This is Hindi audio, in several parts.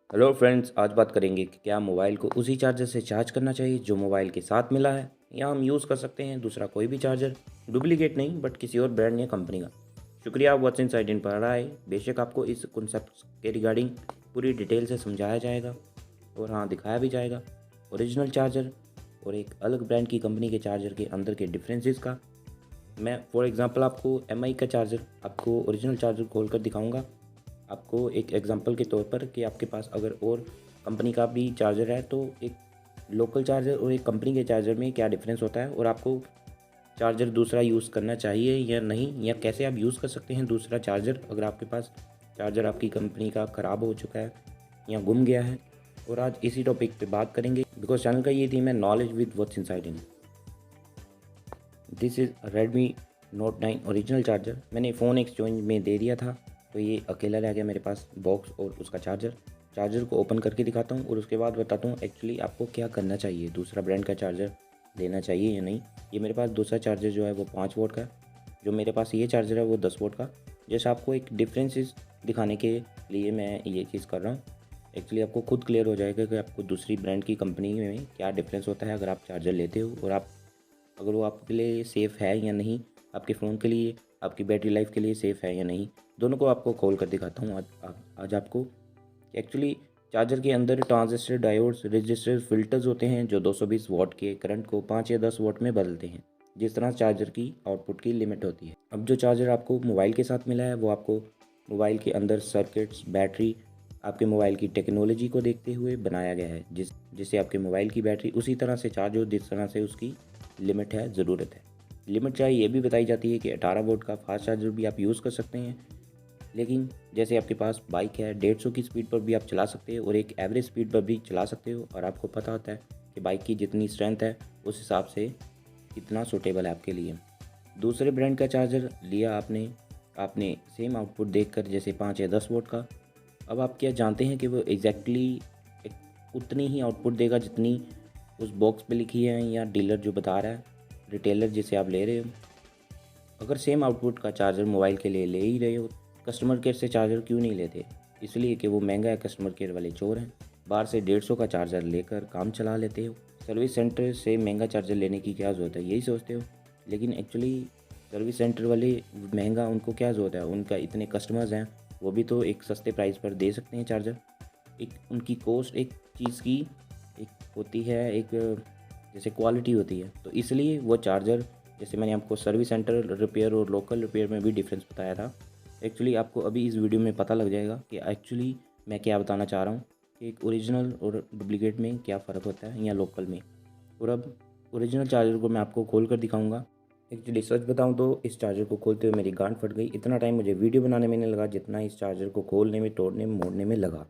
हेलो फ्रेंड्स, आज बात करेंगे कि क्या मोबाइल को उसी चार्जर से चार्ज करना चाहिए जो मोबाइल के साथ मिला है, या हम यूज़ कर सकते हैं दूसरा कोई भी चार्जर, डुप्लीकेट नहीं बट किसी और ब्रांड या कंपनी का। शुक्रिया आप व्हाट्स इनसाइड इन पर आए। बेशक आपको इस कॉन्सेप्ट के रिगार्डिंग पूरी डिटेल से समझाया जाएगा और हाँ, दिखाया भी जाएगा ओरिजिनल चार्जर और एक अलग ब्रांड की कंपनी के चार्जर के अंदर के डिफरेंसेस का। मैं फॉर एग्जांपल आपको एमआई का चार्जर, आपको ओरिजिनल चार्जर खोल कर दिखाऊंगा आपको एक एग्जांपल के तौर पर कि आपके पास अगर और कंपनी का भी चार्जर है तो एक लोकल चार्जर और एक कंपनी के चार्जर में क्या डिफरेंस होता है, और आपको चार्जर दूसरा यूज़ करना चाहिए या नहीं, या कैसे आप यूज़ कर सकते हैं दूसरा चार्जर अगर आपके पास चार्जर आपकी कंपनी का ख़राब हो चुका है या गुम गया है। और आज इसी टॉपिक पे बात करेंगे बिकॉज चैनल का ये थीम है knowledge with what's inside in. This is Redmi note 9 original charger. मैंने फ़ोन एक्सचेंज में दे दिया था तो ये अकेला रह गया मेरे पास बॉक्स और उसका चार्जर को ओपन करके दिखाता हूँ और उसके बाद बताता हूँ एक्चुअली आपको क्या करना चाहिए, दूसरा ब्रांड का चार्जर लेना चाहिए या नहीं। ये मेरे पास दूसरा चार्जर जो है वो 5 वोट का है, जो मेरे पास ये चार्जर है वो 10 वोट का। जैसे आपको एक डिफरेंसेस दिखाने के लिए मैं ये चीज़ कर रहा हूँ। एक्चुअली आपको खुद क्लियर हो जाएगा कि आपको दूसरी ब्रांड की कंपनी में क्या डिफरेंस होता है अगर आप चार्जर लेते हो, और आप अगर वो आपके लिए सेफ़ है या नहीं, आपके फ़ोन के लिए, आपकी बैटरी लाइफ के लिए सेफ़ है या नहीं, दोनों को आपको खोल कर दिखाता हूँ आज आपको। एक्चुअली चार्जर के अंदर ट्रांजिस्टर, डायोड्स, रजिस्टर, फिल्टर्स होते हैं जो 220 वॉट के करंट को 5 या 10 वॉट में बदलते हैं, जिस तरह चार्जर की आउटपुट की लिमिट होती है। अब जो चार्जर आपको मोबाइल के साथ मिला है वो आपको मोबाइल के अंदर सर्किट्स, बैटरी, आपके मोबाइल की टेक्नोलॉजी को देखते हुए बनाया गया है, जिससे आपके मोबाइल की बैटरी उसी तरह से चार्ज हो जिस तरह से उसकी लिमिट है, ज़रूरत है। लिमिट चाहे ये भी बताई जाती है कि 18 वोल्ट का फास्ट चार्जर भी आप यूज़ कर सकते हैं, लेकिन जैसे आपके पास बाइक है 150 की स्पीड पर भी आप चला सकते हो और एक एवरेज स्पीड पर भी चला सकते हो, और आपको पता होता है कि बाइक की जितनी स्ट्रेंथ है उस हिसाब से कितना सूटेबल है आपके लिए। दूसरे ब्रांड का चार्जर लिया आपने आपने सेम आउटपुट देखकर, जैसे 5 या 10 वोल्ट का। अब आप क्या जानते हैं कि वो एग्जैक्टली उतनी ही आउटपुट देगा जितनी उस बॉक्स पे लिखी है, या डीलर जो बता रहा है, रिटेलर जिसे आप ले रहे हो। अगर सेम आउटपुट का चार्जर मोबाइल के लिए ले ही रहे हो, कस्टमर केयर से चार्जर क्यों नहीं लेते? इसलिए कि वो महंगा है, कस्टमर केयर वाले चोर हैं। बाहर से 150 का चार्जर लेकर काम चला लेते हो। सर्विस सेंटर से महंगा चार्जर लेने की क्या ज़रूरत है, यही सोचते हो। लेकिन एक्चुअली सर्विस सेंटर वाले महंगा, उनको क्या ज़रूरत है, उनका इतने कस्टमर्स हैं, वो भी तो एक सस्ते प्राइस पर दे सकते हैं चार्जर। एक उनकी कॉस्ट एक चीज़ की एक होती है, एक जैसे क्वालिटी होती है, तो इसलिए वो चार्जर, जैसे मैंने आपको सर्विस सेंटर रिपेयर और लोकल रिपेयर में भी डिफरेंस बताया था। एक्चुअली आपको अभी इस वीडियो में पता लग जाएगा कि एक्चुअली मैं क्या बताना चाह रहा हूँ, कि एक ओरिजिनल और डुप्लीकेट में क्या फ़र्क होता है या लोकल में। और अब ओरिजिनल चार्जर को मैं आपको खोल कर दिखाऊँगा। एक्चुअली सच बताऊँ तो इस चार्जर को खोलते हुए मेरी गांड फट गई। इतना टाइम मुझे वीडियो बनाने में नहीं लगा जितना इस चार्जर को खोलने में, तोड़ने में, मोड़ने में लगा।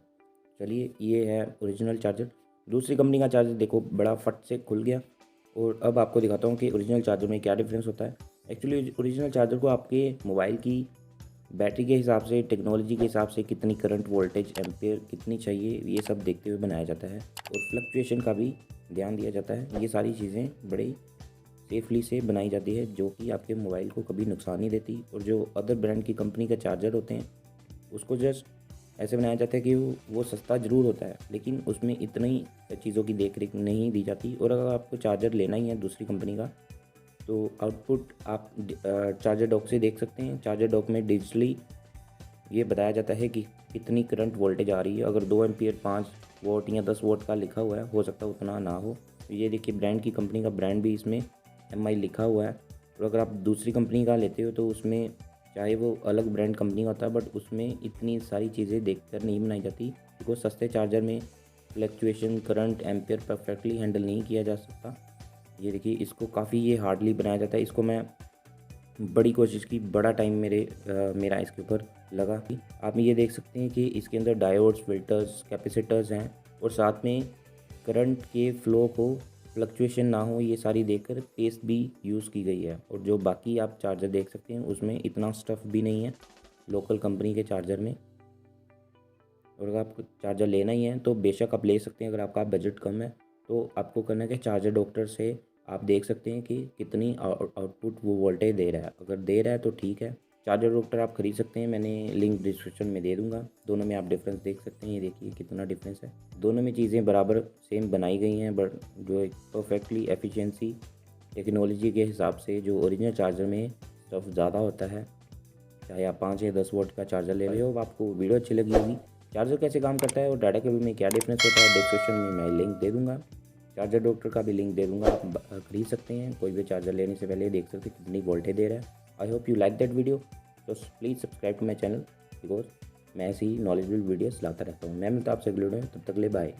चलिए, ये है ओरिजिनल चार्जर। दूसरी कंपनी का चार्जर देखो बड़ा फट से खुल गया। और अब आपको दिखाता हूँ कि ओरिजिनल चार्जर में क्या डिफरेंस होता है। एक्चुअली ओरिजिनल चार्जर को आपके मोबाइल की बैटरी के हिसाब से, टेक्नोलॉजी के हिसाब से, कितनी करंट, वोल्टेज, एम्पेयर कितनी चाहिए, ये सब देखते हुए बनाया जाता है, और फ्लक्चुएशन का भी ध्यान दिया जाता है। ये सारी चीज़ें बड़े सेफली से बनाई जाती है, जो कि आपके मोबाइल को कभी नुकसान नहीं देती। और जो अदर ब्रांड की कंपनी का चार्जर होते हैं उसको जस्ट ऐसे बनाया जाता है कि वो सस्ता ज़रूर होता है, लेकिन उसमें इतनी चीज़ों की देख रेख नहीं दी जाती। और अगर आपको चार्जर लेना ही है दूसरी कंपनी का, तो आउटपुट आप चार्जर डॉक से देख सकते हैं। चार्जर डॉक में डिजिटली ये बताया जाता है कि कितनी करंट वोल्टेज आ रही है। अगर 2 एम्पियर, 5 वोट या 10 वोट का लिखा हुआ है, हो सकता है उतना ना हो। तो ये देखिए, ब्रांड की कंपनी का ब्रांड भी इसमें एमआई लिखा हुआ है। और अगर आप दूसरी कंपनी का लेते हो तो उसमें, चाहे वो अलग ब्रांड कंपनी का होता है, बट उसमें इतनी सारी चीज़ें देखकर नहीं बनाई जाती, बिकॉज सस्ते चार्जर में fluctuation, current, ampere perfectly handle नहीं किया जा सकता। ये देखिए, इसको काफ़ी ये हार्डली बनाया जाता है। इसको मैं बड़ी कोशिश की, बड़ा टाइम मेरा इसके ऊपर लगा। आप ये देख सकते हैं कि इसके अंदर डायोड्स, फिल्टर्स, कैपेसिटर्स हैं, और साथ में करंट के फ्लो को फ्लक्चुएशन ना हो ये सारी देखकर पेस्ट भी यूज़ की गई है। और जो बाकी आप चार्जर देख सकते हैं उसमें इतना स्टफ़ भी नहीं है लोकल कंपनी के चार्जर में। और अगर आपको चार्जर लेना ही है तो बेशक आप ले सकते हैं। अगर आपका बजट कम है तो आपको करना है कि चार्जर डॉक्टर से आप देख सकते हैं कि कितनी आउटपुट वो वोल्टेज दे रहा है। अगर दे रहा है तो ठीक है, चार्जर डॉक्टर आप खरीद सकते हैं, मैंने लिंक डिस्क्रिप्शन में दे दूंगा। दोनों में आप डिफरेंस देख सकते हैं, ये देखिए कितना डिफरेंस है। दोनों में चीज़ें बराबर सेम बनाई गई हैं, बट जो एक परफेक्टली एफिशिएंसी टेक्नोलॉजी के हिसाब से जो ओरिजिनल चार्जर में स्टफ ज़्यादा होता है। चाहे आप 5 या 10 वोल्ट का चार्जर ले रहे हो। आपको वीडियो अच्छी लगी होगी, चार्जर कैसे काम करता है और डाटा केबल में क्या डिफरेंस होता है, डिस्क्रिप्शन में मैं लिंक दे दूँगा। चार्जर डॉक्टर का भी लिंक दे दूँगा, आप खरीद सकते हैं। कोई भी चार्जर लेने से पहले देख सकते हैं कितनी वोल्टेज दे रहा है। I hope you like that video, तो please subscribe to my channel because मैं ऐसी ही नॉलेजेबल वीडियोस लाता रहता हूँ। मैं मिलता हूँ आपसे अगले वीडियो में, तब तक ले बाय।